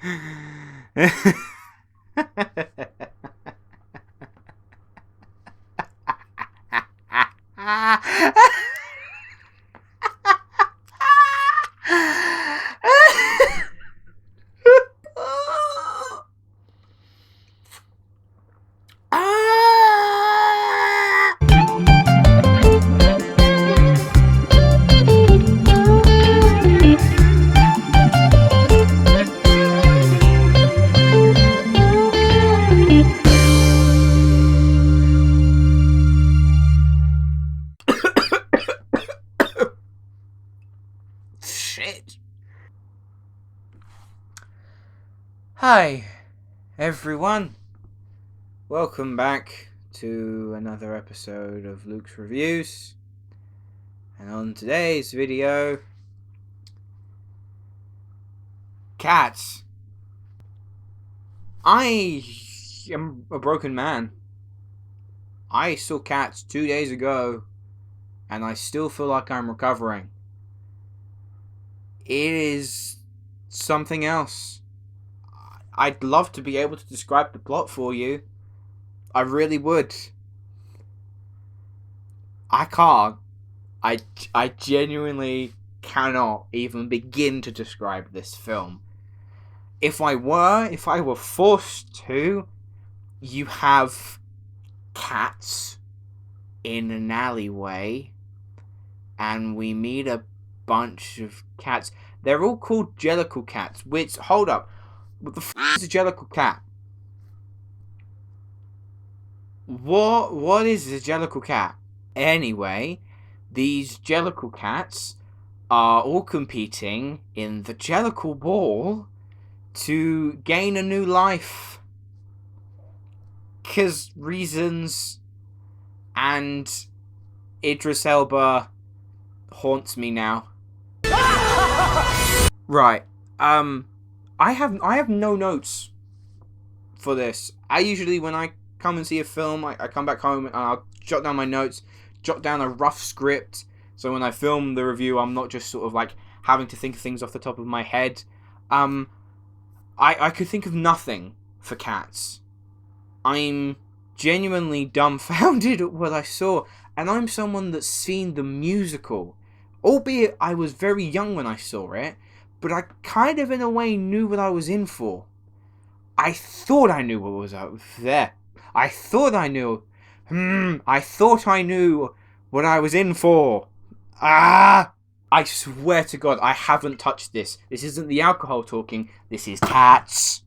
Shit. Hi, everyone. Welcome back to another episode of Luke's Reviews. And on today's video, cats. I am a broken man. I saw cats 2 days ago, and I still feel like I'm recovering. It is something else. I'd love to be able to describe the plot for you. I really would. I can't. I genuinely cannot even begin to describe this film. If I were forced to, you have cats in an alleyway, and we meet a bunch of cats. They're all called Jellicle cats, which, hold up, what the f*** is a Jellicle cat? What is a Jellicle cat? Anyway, these Jellicle cats are all competing in the Jellicle Ball to gain a new life. 'Cause reasons, and Idris Elba haunts me now. Right, I have no notes for this. I usually, when I come and see a film, I come back home and I'll jot down my notes, jot down a rough script, so when I film the review, I'm not just sort of like having to think of things off the top of my head. I could think of nothing for cats. I'm genuinely dumbfounded at what I saw, and I'm someone that's seen the musical. Albeit I was very young when I saw it, but I kind of in a way knew what I was in for. I thought I knew what was out there. I thought I knew. I thought I knew what I was in for. I swear to God, I haven't touched this. This isn't the alcohol talking. This is cats.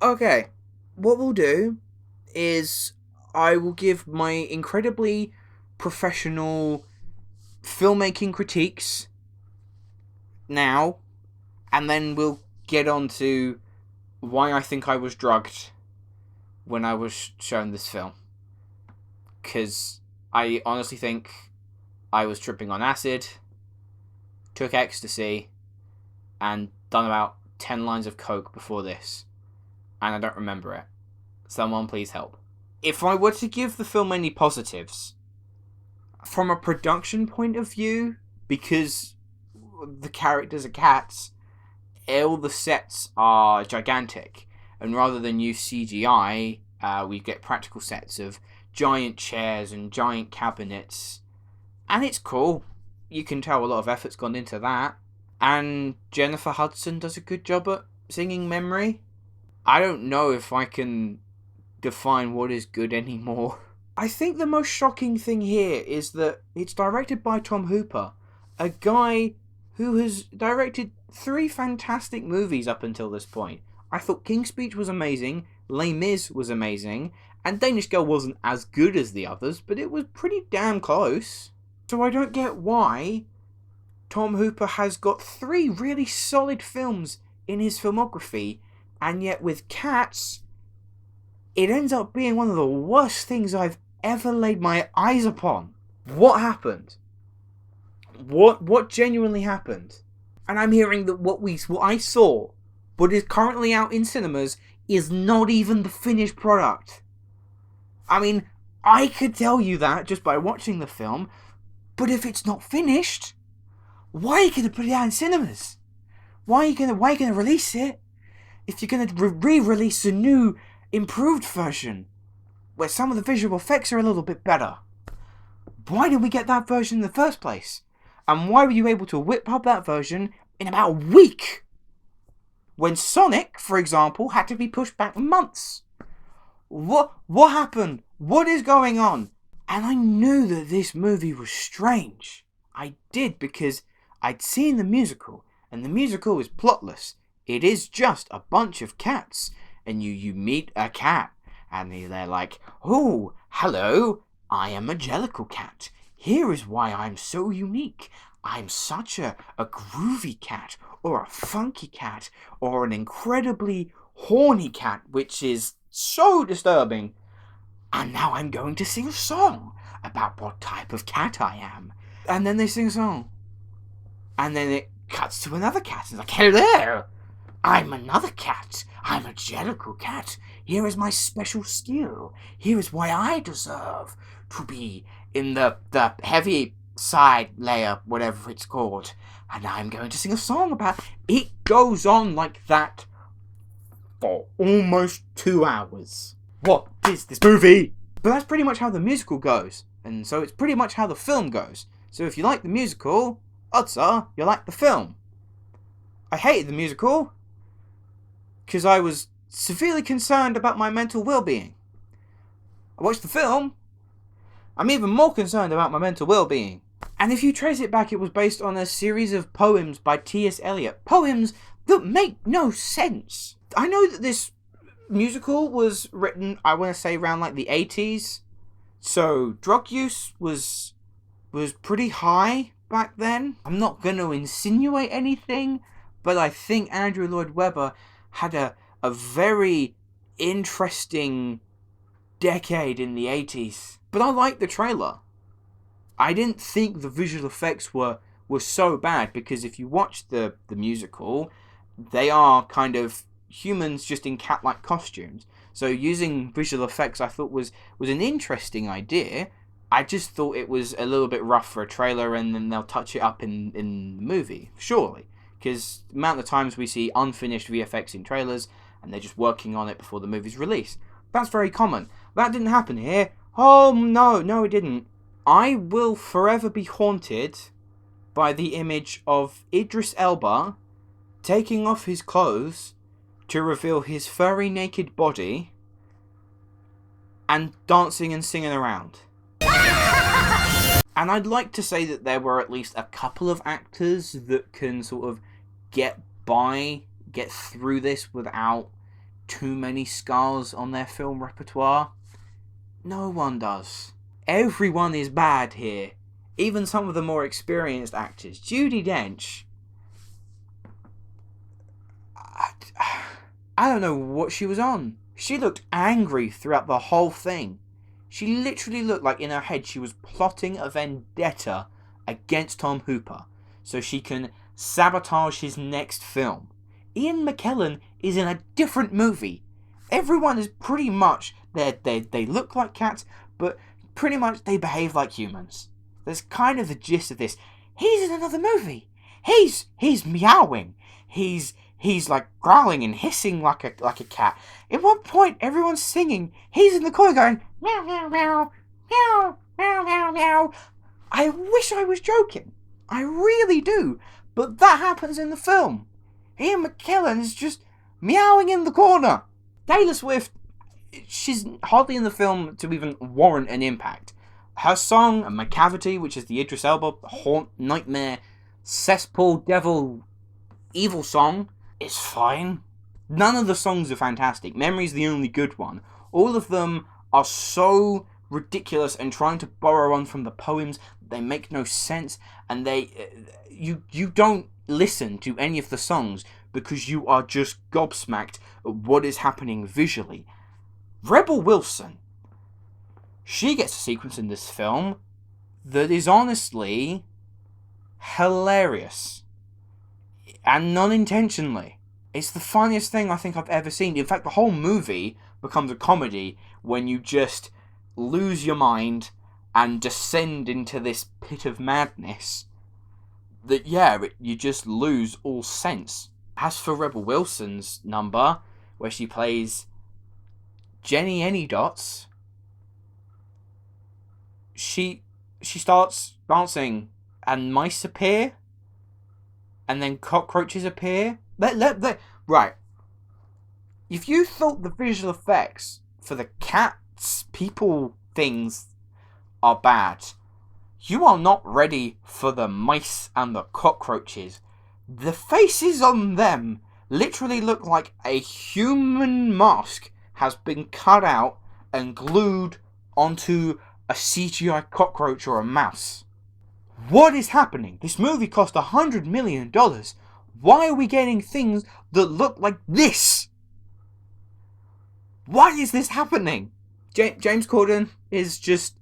Okay, what we'll do is I will give my incredibly professional filmmaking critiques now, and then we'll get on to why I think I was drugged when I was shown this film. Because I honestly think I was tripping on acid, took ecstasy, and done about 10 lines of coke before this, and I don't remember it. Someone please help. If I were to give the film any positives, from a production point of view, because the characters are cats, all the sets are gigantic, and rather than use CGI, we get practical sets of giant chairs and giant cabinets, and it's cool. You can tell a lot of effort's gone into that, and Jennifer Hudson does a good job at singing Memory. I don't know if I can define what is good anymore. I think the most shocking thing here is that it's directed by Tom Hooper, a guy who has directed 3 fantastic movies up until this point. I thought King's Speech was amazing, Les Mis was amazing, and Danish Girl wasn't as good as the others, but it was pretty damn close. So I don't get why Tom Hooper has got 3 really solid films in his filmography, and yet with Cats, it ends up being one of the worst things I've ever laid my eyes upon. What happened? What genuinely happened? And I'm hearing that what I saw, but is currently out in cinemas, is not even the finished product. I mean, I could tell you that just by watching the film, but if it's not finished, why are you going to put it out in cinemas? Why are you going to release it if you're going to re-release a new, improved version, where some of the visual effects are a little bit better, why did we get that version in the first place? And why were you able to whip up that version in about a week? When Sonic, for example, had to be pushed back months. What happened? What is going on? And I knew that this movie was strange. I did, because I'd seen the musical, and the musical is plotless. It is just a bunch of cats, and you meet a cat, and they're like, "Oh, hello, I am a Jellicle cat. Here is why I'm so unique. I'm such a groovy cat, or a funky cat, or an incredibly horny cat," which is so disturbing. "And now I'm going to sing a song about what type of cat I am." And then they sing a song. And then it cuts to another cat. It's like, "Hello, I'm another cat. I'm a Jellicle cat. Here is my special skill. Here is why I deserve to be in the heavy side layer, whatever it's called. And I'm going to sing a song about..." It goes on like that for almost 2 hours. What is this movie? But that's pretty much how the musical goes. And so it's pretty much how the film goes. So if you like the musical, odds are you like the film. I hated the musical because I was severely concerned about my mental well-being. I watched the film, I'm even more concerned about my mental well-being. And if you trace it back, it was based on a series of poems by T.S. Eliot. Poems that make no sense. I know that this musical was written, I want to say, around like the 80s. So drug use was pretty high back then. I'm not going to insinuate anything, but I think Andrew Lloyd Webber had a very interesting decade in the 80s. But I liked the trailer. I didn't think the visual effects were so bad, because if you watch the musical, they are kind of humans just in cat-like costumes. So using visual effects I thought was an interesting idea. I just thought it was a little bit rough for a trailer, and then they'll touch it up in the movie, surely. Because the amount of times we see unfinished VFX in trailers, and they're just working on it before the movie's released. That's very common. That didn't happen here. Oh, no, it didn't. I will forever be haunted by the image of Idris Elba taking off his clothes to reveal his furry naked body and dancing and singing around. And I'd like to say that there were at least a couple of actors that can sort of get through this without too many scars on their film repertoire. No one does. Everyone is bad here. Even some of the more experienced actors. Judi Dench, I don't know what she was on. She looked angry throughout the whole thing. She literally looked like in her head she was plotting a vendetta against Tom Hooper so she can sabotage his next film. Ian McKellen is in a different movie. Everyone is pretty much, they look like cats, but pretty much they behave like humans. That's kind of the gist of this. He's in another movie. He's meowing. He's like growling and hissing like a cat. At one point, everyone's singing. He's in the corner going meow meow meow meow meow meow meow. I wish I was joking. I really do. But that happens in the film. Ian McKellen is just meowing in the corner. Taylor Swift, she's hardly in the film to even warrant an impact. Her song, McCavity, which is the Idris Elba haunt, nightmare, cesspool, devil, evil song, is fine. None of the songs are fantastic. Memory's the only good one. All of them are so ridiculous and trying to borrow on from the poems. They make no sense, and you don't listen to any of the songs because you are just gobsmacked at what is happening visually. Rebel Wilson, she gets a sequence in this film that is honestly hilarious, and non-intentionally. It's the funniest thing I think I've ever seen. In fact, the whole movie becomes a comedy when you just lose your mind and descend into this pit of madness that, you just lose all sense. As for Rebel Wilson's number, where she plays Jenny Anydots, she starts dancing and mice appear and then cockroaches appear. Right. If you thought the visual effects for the cats, people, things are bad, you are not ready for the mice and the cockroaches. The faces on them literally look like a human mask has been cut out and glued onto a CGI cockroach or a mouse. What is happening? This movie cost $100 million. Why are we getting things that look like this? Why is this happening? James Corden is just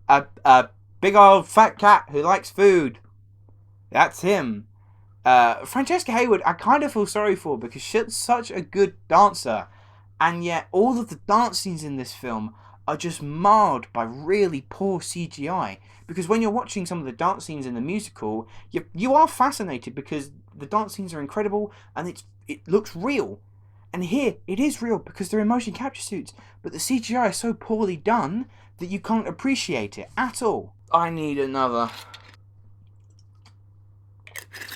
a big old fat cat who likes food. That's him. Francesca Hayward, I kind of feel sorry for because she's such a good dancer, and yet all of the dance scenes in this film are just marred by really poor CGI. Because when you're watching some of the dance scenes in the musical, you are fascinated because the dance scenes are incredible and it looks real. And here, it is real because they're in motion capture suits, but the CGI is so poorly done that you can't appreciate it at all. I need another.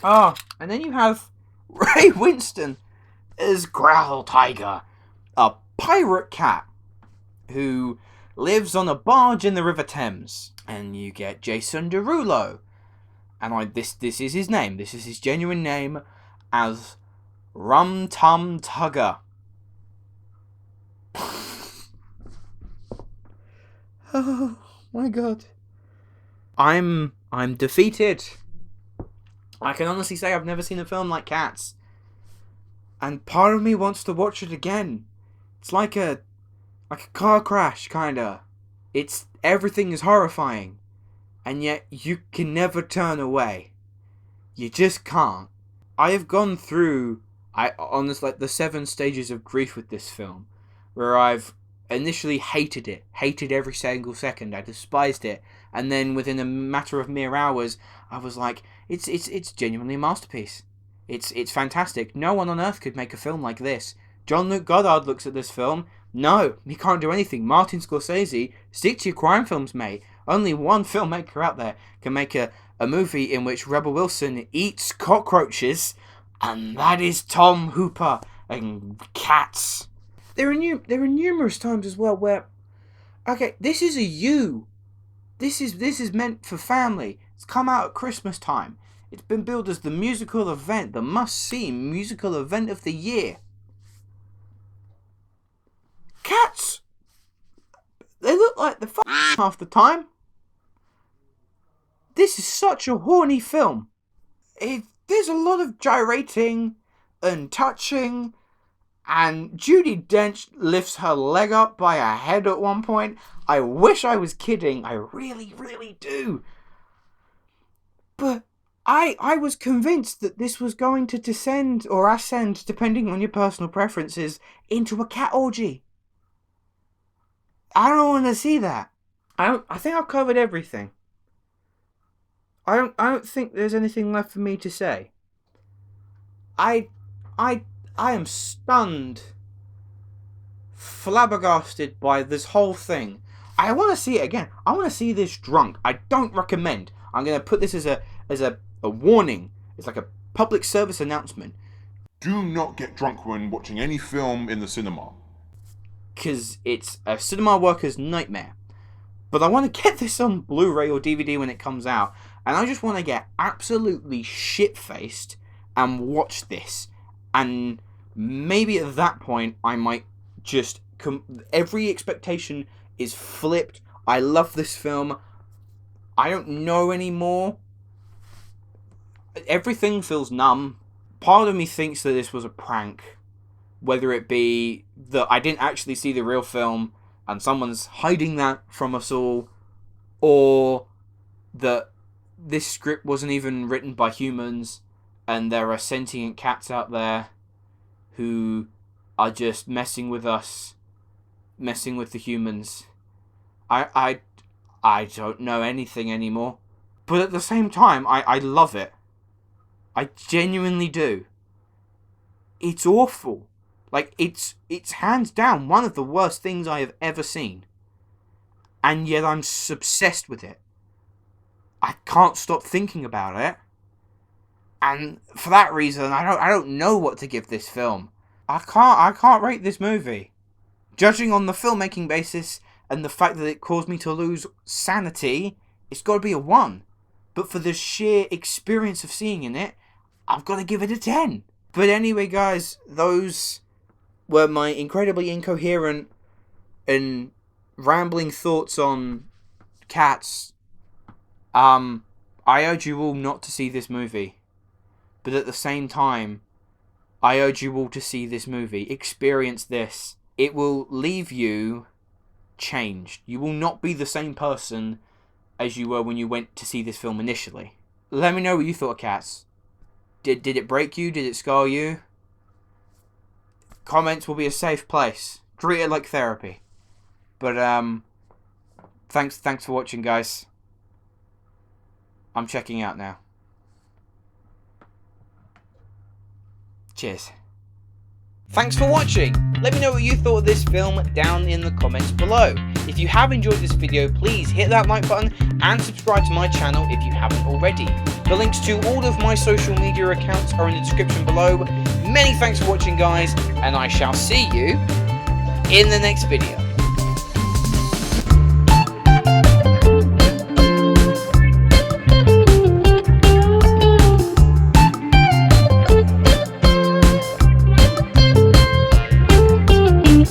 And then you have Ray Winston as Growl Tiger, a pirate cat who lives on a barge in the River Thames. And you get Jason Derulo, and this is his name. This is his genuine name, as Rum Tum Tugger. Oh my god. I'm defeated. I can honestly say I've never seen a film like Cats. And part of me wants to watch it again. It's like a car crash, kinda. Everything is horrifying. And yet you can never turn away. You just can't. I have gone through the 7 stages of grief with this film, where I've initially hated every single second. I despised it, and then within a matter of mere hours, I was like, it's genuinely a masterpiece. It's fantastic. No one on earth could make a film like this. Jean-Luc Godard looks at this film. No, he can't do anything. Martin Scorsese, stick to your crime films, mate. Only one filmmaker out there can make a movie in which Rebel Wilson eats cockroaches, and that is Tom Hooper and Cats. There are numerous times as well where, okay, this is a U. This is meant for family. It's come out at Christmas time. It's been billed as the musical event, the must-see musical event of the year. Cats, they look like the half the time. This is such a horny film. There's a lot of gyrating and touching, and Judi Dench lifts her leg up by her head at one point. I wish I was kidding. I really, really do. But I was convinced that this was going to descend or ascend, depending on your personal preferences, into a cat orgy. I don't want to see that. I think I've covered everything. I don't think there's anything left for me to say. I am stunned, flabbergasted by this whole thing. I want to see it again. I want to see this drunk. I don't recommend. I'm going to put this as a warning. It's like a public service announcement. Do not get drunk when watching any film in the cinema. Because it's a cinema worker's nightmare. But I want to get this on Blu-ray or DVD when it comes out. And I just want to get absolutely shit-faced and watch this. And maybe at that point, I might just... every expectation is flipped. I love this film. I don't know anymore. Everything feels numb. Part of me thinks that this was a prank. Whether it be that I didn't actually see the real film and someone's hiding that from us all, or that this script wasn't even written by humans and there are sentient cats out there who are just messing with us, messing with the humans. I don't know anything anymore. But at the same time, I love it. I genuinely do. It's awful. Like, it's hands down one of the worst things I have ever seen. And yet I'm obsessed with it. I can't stop thinking about it. And for that reason, I don't know what to give this film. I can't rate this movie. Judging on the filmmaking basis and the fact that it caused me to lose sanity, it's got to be a 1. But for the sheer experience of seeing in it, I've got to give it a 10. But anyway, guys, those were my incredibly incoherent and rambling thoughts on Cats. I urge you all not to see this movie. But at the same time, I urge you all to see this movie. Experience this. It will leave you changed. You will not be the same person as you were when you went to see this film initially. Let me know what you thought of Cats. Did it break you? Did it scar you? Comments will be a safe place. Treat it like therapy. But thanks for watching, guys. I'm checking out now. Cheers. Thanks for watching. Let me know what you thought of this film down in the comments below. If you have enjoyed this video, please hit that like button and subscribe to my channel if you haven't already. The links to all of my social media accounts are in the description below. Many thanks for watching, guys, and I shall see you in the next video.